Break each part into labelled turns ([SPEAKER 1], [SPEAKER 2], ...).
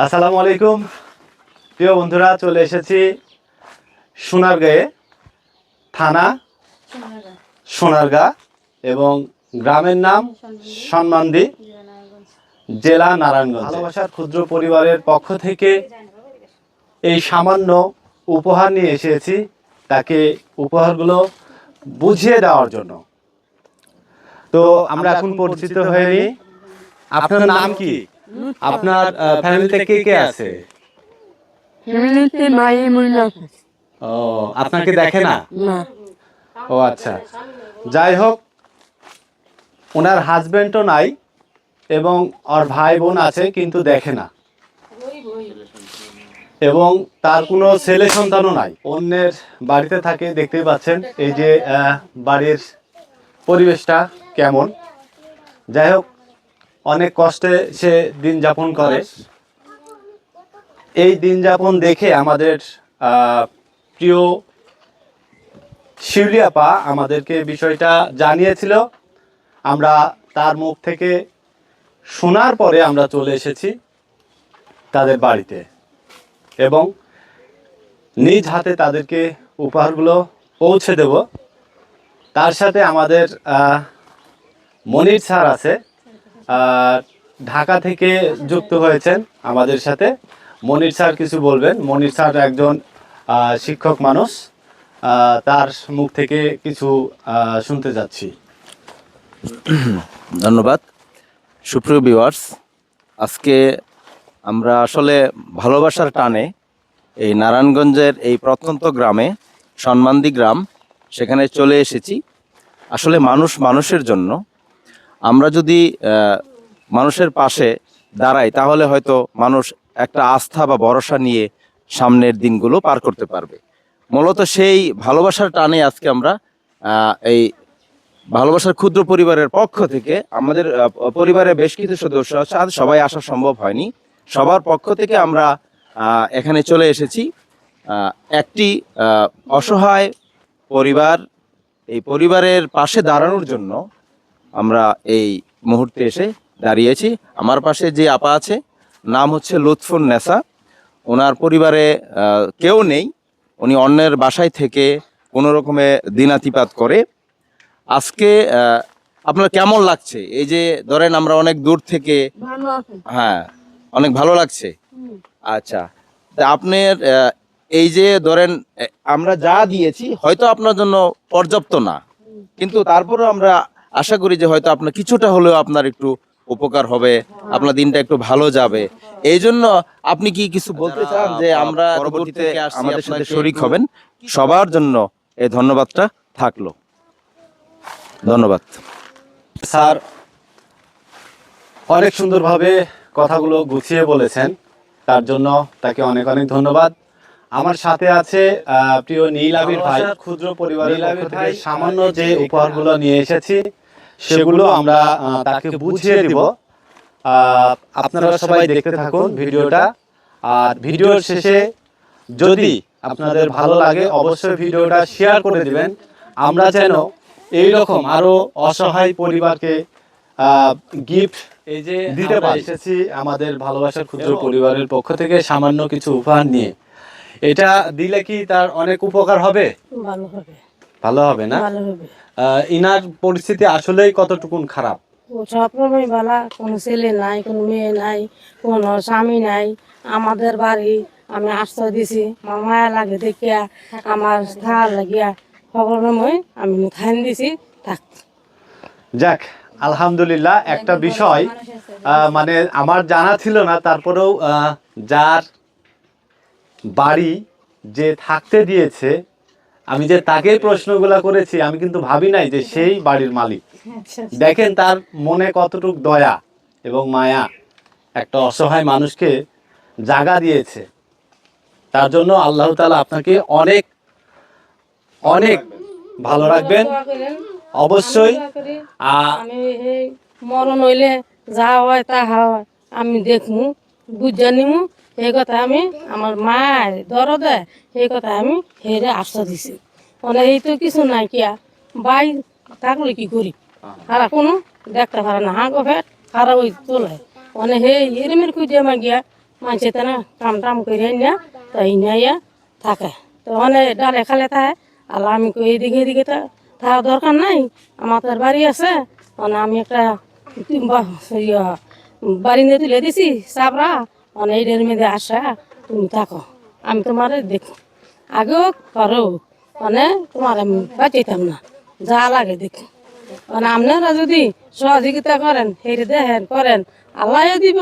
[SPEAKER 1] আসসালামু আলাইকুম প্রিয় বন্ধুরা, চলে এসেছি সোনারগাঁয়ে, থানা সোনারগাঁ এবং গ্রামের নাম সনমান্দি, জেলা নারায়ণগঞ্জ। ভালোবাসার ক্ষুদ্র পরিবারের পক্ষ থেকে এই সামান্য উপহার নিয়ে এসেছি তাকে উপহারগুলো বুঝিয়ে দেওয়ার জন্য। তো আমরা এখন পরিচিত হয়ে নিই। আপনার নাম কি? আপনার ফ্যামিলিতে কে কে আছে? ও, আপনাকে দেখে না? ও আচ্ছা, যাই হোক, ওনার হাজবেন্ডও নাই এবং ওর ভাই বোন আছে কিন্তু দেখে না, এবং তার কোনো ছেলে সন্তানও নাই, অন্যের বাড়িতে থাকে। দেখতেই পাচ্ছেন এই যে বাড়ির পরিবেশটা কেমন। যাই হোক, অনেক কষ্টে সে দিন যাপন করে। এই দিন যাপন দেখে আমাদের প্রিয় শিউলি আপা আমাদেরকে বিষয়টা জানিয়েছিল। আমরা তার মুখ থেকে শোনার পরে আমরা চলে এসেছি তাদের বাড়িতে এবং নিজ হাতে তাদেরকে উপহারগুলো পৌঁছে দেব। তার সাথে আমাদের মনির স্যার আছে, ঢাকা থেকে যুক্ত হয়েছেন আমাদের সাথে। মনির স্যার কিছু বলবেন। মনির স্যার একজন শিক্ষক মানুষ, তার মুখ থেকে কিছু শুনতে যাচ্ছি।
[SPEAKER 2] ধন্যবাদ। সুপ্রিয় ভিউয়ার্স, আজকে আমরা আসলে ভালোবাসার টানে এই নারায়ণগঞ্জের এই প্রত্যন্ত গ্রামে, সনমান্দি গ্রাম, সেখানে চলে এসেছি। আসলে মানুষ মানুষের জন্য। আমরা যদি মানুষের পাশে দাঁড়াই তাহলে হয়তো মানুষ একটা আস্থা বা ভরসা নিয়ে সামনের দিনগুলো পার করতে পারবে। মূলত সেই ভালোবাসার টানে আজকে আমরা এই ভালোবাসার ক্ষুদ্র পরিবারের পক্ষ থেকে, আমাদের পরিবারে বেশ কিছু সদস্য আছে, আজ সবাই আসা সম্ভব হয়নি। সবার পক্ষ থেকে আমরা এখানে চলে এসেছি। একটি অসহায় পরিবার, এই পরিবারের পাশে দাঁড়ানোর জন্য আমরা এই মুহূর্তে এসে দাঁড়িয়েছি। আমার পাশে যে আপা আছে, নাম হচ্ছে লুৎফুন নেসা। ওনার পরিবারে কেউ নেই, উনি অন্যের বাসায় থেকে কোনো রকমে দিনাতিপাত করে। আজকে আপনার কেমন লাগছে? এই যে ধরেন আমরা অনেক দূর থেকে, হ্যাঁ, অনেক ভালো লাগছে। আচ্ছা, তা আপনার এই যে ধরেন আমরা যা দিয়েছি হয়তো আপনার জন্য পর্যাপ্ত না, কিন্তু তারপরেও আমরা আশা করি যে হয়তো আপনার কিছুটা হলেও আপনার একটু উপকার হবে, আপনার দিনটা একটু ভালো যাবে। এই জন্য আপনি কি কিছু বলতে চান যে আমরা পরবর্তীতে আমাদের সাথে শরিক হবেন? সবার জন্য এই ধন্যবাদটা থাকলো। ধন্যবাদ
[SPEAKER 1] স্যার অনেক সুন্দরভাবে কথাগুলো গুছিয়ে বলেছেন, তার জন্য তাকে অনেক অনেক ধন্যবাদ। আমার সাথে আছে প্রিয় নীল আবির ভাই। ক্ষুদ্র পরিবারের পক্ষ থেকে সামান্য যে উপহারগুলো নিয়ে এসেছি সেগুলো আমরা তাকে বুঝিয়ে দিব। আপনারা সবাই দেখতে থাকুন ভিডিওটা, আর ভিডিওর শেষে যদি আপনাদের ভালো লাগে অবশ্যই ভিডিওটা শেয়ার করে দিবেন, আমরা যেন এই রকম আরো অসহায় পরিবারকে গিফট এই যে দিতে পারি। এসেছি আমাদের ভালোবাসার ক্ষুদ্র পরিবারের পক্ষ থেকে সামান্য কিছু উপহার নিয়ে। এটা দিলে কি তার অনেক উপকার হবে?
[SPEAKER 3] ভালো হবে।
[SPEAKER 1] ভালো হবে না?
[SPEAKER 3] ভালো হবে।
[SPEAKER 1] ইনার পরিস্থিতি আসলেই কতটুকুন খারাপ?
[SPEAKER 3] ও সবসময় ভালো, কোনো ছেলে নাই, কোনো মেয়ে নাই, কোনো স্বামী নাই। আমাদের বাড়ি আমি আশ্রয় দিছি, আমার মায়া লাগে দেখিয়া, আমার থাকা লাগিয়া সকলময় আমি খাইন দিছি থাক।
[SPEAKER 1] যাক, আলহামদুলিল্লাহ। একটা বিষয় মানে আমার জানা ছিল না, তারপরেও যার বাড়ি যে থাকতে দিয়েছে, আমি যে তাকে প্রশ্নগুলা করেছি, আমি কিন্তু ভাবি নাই যে সেই বাড়ির মালিক। দেখেন তার মনে কতটুক দয়া এবং মায়া, একটা অসহায় মানুষকে জায়গা দিয়েছে। তার জন্য আল্লাহ তাআলা আপনাকে অনেক অনেক ভালো রাখবেন অবশ্যই।
[SPEAKER 3] আমি মরণ হইলে যা হয় তা হয় আমি দেখমু, বুঝা নিমু। এই কথা আমি আমার মায়ের দরদে এই কথা আমি হেরে আশ্বাস দিছি। মানে এই তো কিছু নাই কিয়া বাই থাকলে কি করি, খারা কোনো দেখতে পারে না, হাঁকো ফেট খারা ওই তোলে মানে হে এরমের খুঁজে আমার গিয়া মানুষে তেনা কাম টাম করে না তো ইনাইয়া থাকে তো অনেক ডালে খালে থাকে আল্লাহ আমি কই এদিকে এদিকে থাকা দরকার নাই আমার তো আর বাড়ি আছে মানে আমি একটা বাড়ি নিয়ে তুলে দিছি চাপড়া মানে এইটার মধ্যে আসা তুমি থাকো আমি তোমার দেখো আগেও করো মানে তোমার আমি বাঁচাইতাম না যা লাগে দেখো মানে আপনারা যদি সহযোগিতা করেন হেরে দেখেন করেন আল্লাহ দিব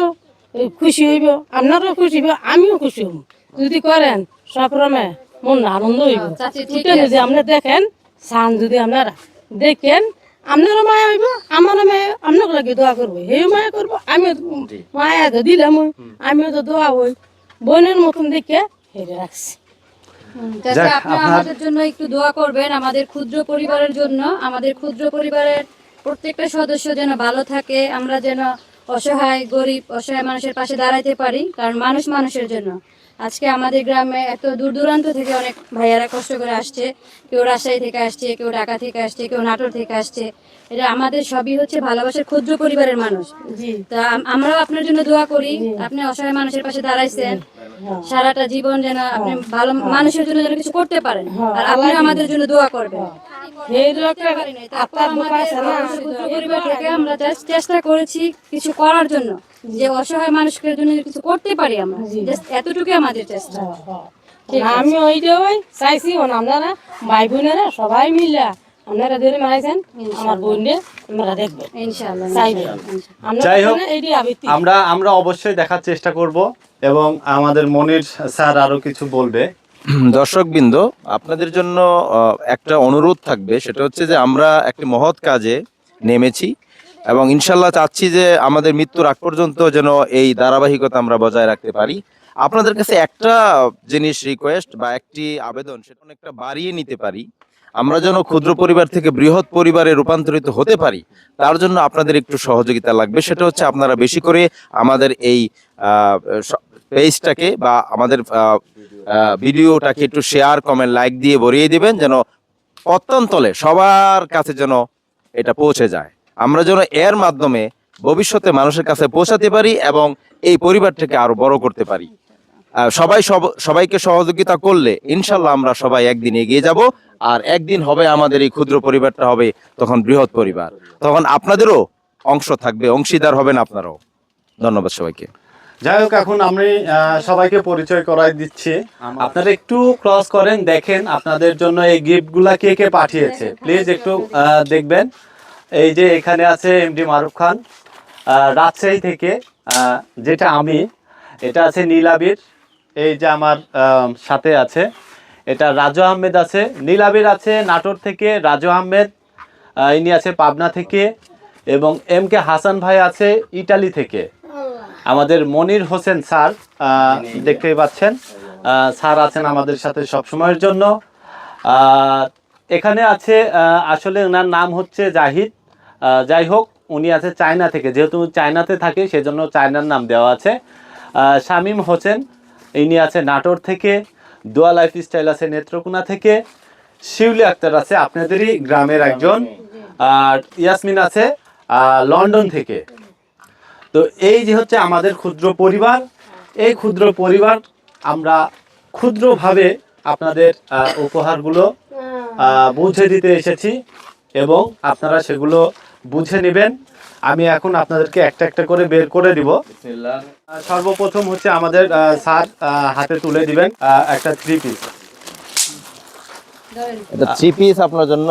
[SPEAKER 3] খুশি হইব আপনারও খুশি হইব আমিও খুশি হব যদি করেন সব রমে মন আনন্দ হইব এটা যদি আপনি দেখেন সান যদি আপনারা দেখেন আপনারও মায়া হইব আমারও মায়া আপনার লাগে দোয়া করবো হেও মায়া করবো আমিও মায়া তো দিলাম আমিও তো দোয়া হই বোনের মতন দেখে হেরে রাখছি
[SPEAKER 4] যাতে আপনারা আমাদের জন্য একটু দোয়া করবেন, আমাদের ক্ষুদ্র পরিবারের জন্য। আমাদের ক্ষুদ্র পরিবারের প্রত্যেকটা সদস্য যেন ভালো থাকে, আমরা যেন অসহায় গরিব অসহায় মানুষের পাশে দাঁড়াইতে পারি, কারণ মানুষ মানুষের জন্য। আজকে আমাদের গ্রামে এত দূর দূরান্ত থেকে অনেক ভাইয়ারা কষ্ট করে আসছে, কেউ রাজশাহী থেকে আসছে, কেউ ঢাকা থেকে আসছে, কেউ নাটোর থেকে আসছে। এটা আমাদের সবই হচ্ছে ভালোবাসার ক্ষুদ্র পরিবারের মানুষ। তা আমরাও আপনার জন্য দোয়া করি, আপনি অসহায় মানুষের পাশে দাঁড়াইছেন, সারাটা জীবন যেন আপনি ভালো মানুষের জন্য যেন কিছু করতে পারেন, আর আপনি আমাদের জন্য দোয়া করবেন। পরিবার থেকে আমরা চেষ্টা করেছি কিছু করার জন্য, যে অসহায় মানুষের জন্য কিছু করতে পারি আমরা, এতটুকু আমাদের চেষ্টা।
[SPEAKER 3] আমি ওইটাই চাইছি আপনারা ভাই বোনেরা সবাই মিলে আপনারা ধরে মারাইছেন আমার বোনকে আমরা দেখবেন
[SPEAKER 4] ইনশাআল্লাহ।
[SPEAKER 1] যাই হোক, আমরা অবশ্যই দেখার চেষ্টা করব এবং আমাদের মনির স্যার আরো কিছু বলবে।
[SPEAKER 2] দর্শকবৃন্দ, আপনাদের জন্য একটা অনুরোধ থাকবে, সেটা হচ্ছে যে আমরা একটি মহৎ কাজে নেমেছি এবং ইনশাল্লাহ চাচ্ছি যে আমাদের মৃত্যুর আগ পর্যন্ত যেন এই ধারাবাহিকতা আমরা বজায় রাখতে পারি। আপনাদের কাছে একটা জিনিস রিকোয়েস্ট বা একটি আবেদন, সেটা অনেকটা বাড়িয়ে নিতে পারি। আমরা যেন ক্ষুদ্র পরিবার থেকে বৃহৎ পরিবারে রূপান্তরিত হতে পারি, তার জন্য আপনাদের একটু সহযোগিতা লাগবে। সেটা হচ্ছে আপনারা বেশি করে আমাদের এই পেজটাকে বা আমাদের ভিডিওটাকে একটু শেয়ার কমেন্ট লাইক দিয়ে ভরিয়ে দিবেন, যেন প্রত্যন্তলে সবার কাছে যেন এটা পৌঁছে যায়। আমরা যেন এর মাধ্যমে ভবিষ্যতে মানুষের কাছে পৌঁছাতে পারি এবং এই পরিবারটাকে আরো বড় করতে পারি। সবাইকে সহযোগিতা করলে ইনশাল্লাহ আমরা সবাই একদিন এগিয়ে যাব, আর একদিন হবে আমাদের এই ক্ষুদ্র পরিবারটা হবে তখন বৃহৎ পরিবার, তখন আপনাদেরও অংশ থাকবে, অংশীদার হবেন আপনারাও। ধন্যবাদ সবাইকে।
[SPEAKER 1] যাই হোক, এখন আমি সবাইকে পরিচয় করাই দিচ্ছি। আপনারা একটু ক্রস করেন, দেখেন আপনাদের জন্য এই গিফটগুলা কে কে পাঠিয়েছে, প্লিজ একটু দেখবেন। এই যে এখানে আছে এমডি মারুফ খান রাজশাহী থেকে, যেটা আমি, এটা আছে নীলাবির, এই যে আমার সাথে আছে এটা রাজু আহমেদ আছে, নীলাবির আছে নাটোর থেকে, রাজু আহমেদ ইনি আছে পাবনা থেকে, এবং এম কে হাসান ভাই আছে ইটালি থেকে। আমাদের মনির হোসেন স্যার দেখতেই পাচ্ছেন, স্যার আছেন আমাদের সাথে সব সময়ের জন্য। এখানে আছে আসলে ওনার নাম হচ্ছে জাহিদ, যাই হোক উনি আছে চায়না থেকে, যেহেতু চায়নাতে থাকে সেজন্য চায়নার নাম দেওয়া আছে। শামীম হোসেন ইনি আছে নাটোর থেকে, দোয়া লাইফস্টাইল আছে নেত্রকোনা থেকে, শিউলি আক্তার আছে আপনাদেরই গ্রামের একজন, আর ইয়াসমিন আছে লন্ডন থেকে। তো এই যে হচ্ছে আমাদের ক্ষুদ্র পরিবার, এই ক্ষুদ্র পরিবার আমরা ক্ষুদ্রভাবে আপনাদের উপহারগুলো বুঝে দিতে এসেছি এবং আপনারা সেগুলো বুঝে নেবেন। আমি এখন আপনাদেরকে একটা একটা করে বের করে দিব। সর্বপ্রথম হচ্ছে আমাদের স্যার হাতে তুলে দিবেন একটা 3 পিস।
[SPEAKER 2] এটা 3 পিস আপনার জন্য,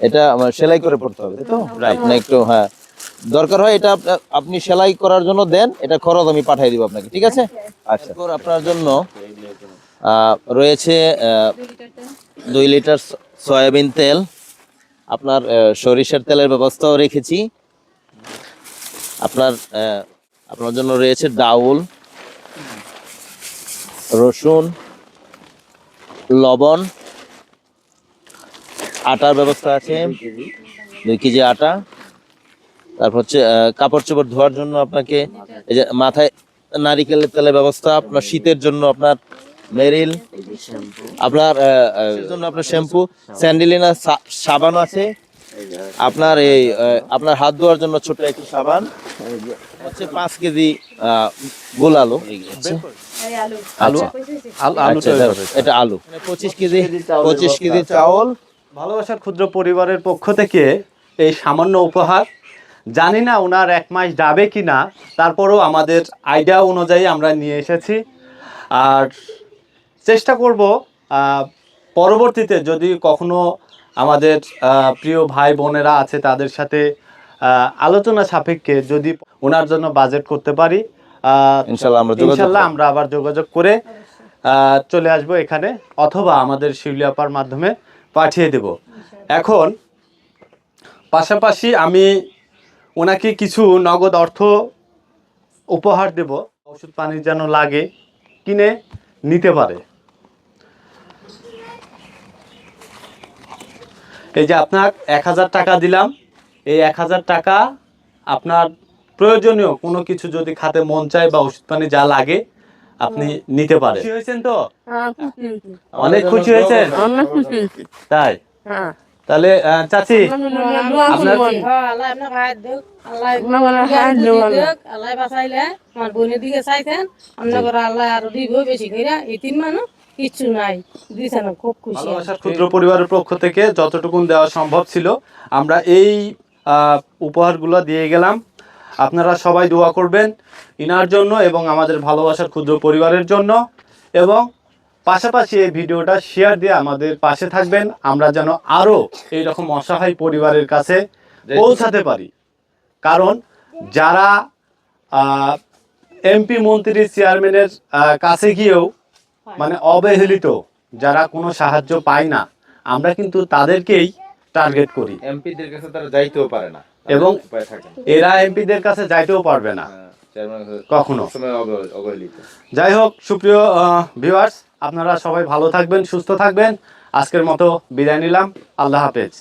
[SPEAKER 2] এটা আমার সেলাই করে পড়তে হবে তো, রাইট না? একটু হ্যাঁ দরকার হয়, এটা আপনি সেলাই করার জন্য দেন, এটা খরচ আমি পাঠিয়ে দিব আপনাকে, ঠিক আছে? আচ্ছা, আপনার জন্য রয়েছে 2 লিটার সয়াবিন তেল, আপনার সরিষার তেলের ব্যবস্থাও রেখেছি। আপনার জন্য রয়েছে ডাউল, রসুন, লবণ, আটার ব্যবস্থা আছে 2 কেজি আটা। তারপর হচ্ছে কাপড় চোপড় ধোয়ার জন্য আপনাকে এই যে মাথায় নারিকেলের তেলের ব্যবস্থা, আপনার শীতের জন্য আপনার মেরিল, আপনার জন্য আপনার শ্যাম্পু, স্যান্ডেলিনা সাবান আছে, আপনার এই আপনার হাত ধোয়ার জন্য ছোট একটু সাবান, হচ্ছে 5 কেজি গোল আলু,
[SPEAKER 1] আলু
[SPEAKER 2] আচ্ছা, এটা আলু 25 কেজি চাউল।
[SPEAKER 1] ভালোবাসার ক্ষুদ্র পরিবারের পক্ষ থেকে এই সামান্য উপহার, জানি না ওনার 1 মাস যাবে কি না, তারপরেও আমাদের আইডিয়া অনুযায়ী আমরা নিয়ে এসেছি। আর চেষ্টা করব পরবর্তীতে যদি কখনো আমাদের প্রিয় ভাই বোনেরা আছে তাদের সাথে আলোচনা সাপেক্ষে যদি ওনার জন্য বাজেট করতে পারি, ইনশাল্লাহ আমরা আবার যোগাযোগ করে চলে আসব এখানে, অথবা আমাদের শিউলি আপার মাধ্যমে পাঠিয়ে দেব। এখন পাশাপাশি আমি ওনাকে কিছু নগদ অর্থ উপহার দেব, ওষুধ পানি যেন লাগে কিনে নিতে পারে। এই যে আপনার 1000 টাকা দিলাম, এই 1000 টাকা আপনার প্রয়োজনীয় কোনো কিছু যদি খাতে মন চায় বা ওষুধ পানি যা লাগে আপনি নিতে পারেন। খুশি হয়েছেন তো? অনেক খুশি হয়েছেন? তাই? তাহলে চাচি আপনার
[SPEAKER 3] আল্লাহ বাঁচাইলে আমার বোনের দিকে চাইতেন, আপনার আল্লাহ আরো দিব বেশি করে, এই 3 মানুষ কিচ্ছু নাই দিছে না, খুব খুশি।
[SPEAKER 1] ভালোবাসার ক্ষুদ্র পরিবারের পক্ষ থেকে যতটুকু দেওয়া সম্ভব ছিল আমরা এই উপহারগুলো দিয়ে গেলাম। আপনারা সবাই দোয়া করবেন ইনার জন্য এবং আমাদের ভালোবাসার ক্ষুদ্র পরিবারের জন্য, এবং পাশাপাশি এই ভিডিওটা শেয়ার দিয়ে আমাদের পাশে থাকবেন, আমরা যেন আরও এইরকম অসহায় পরিবারের কাছে পৌঁছাতে পারি। কারণ যারা এমপি মন্ত্রী চেয়ারম্যানের কাছে গিয়েও মানে অবহেলিত, যারা কোনো সাহায্য পায় না, আমরা কিন্তু তাদেরকেই টার্গেট করি।
[SPEAKER 2] এমপিদের কাছে তারা যাইতেও পারে না,
[SPEAKER 1] এবং এরা এমপিদের কাছে যাইতেও পারবে না কখনো।
[SPEAKER 2] অবহেলিত।
[SPEAKER 1] যাই হোক, সুপ্রিয় ভিউয়ার্স, আপনারা সবাই ভালো থাকবেন, সুস্থ থাকবেন। আজকের মতো বিদায় নিলাম। আল্লাহ হাফেজ।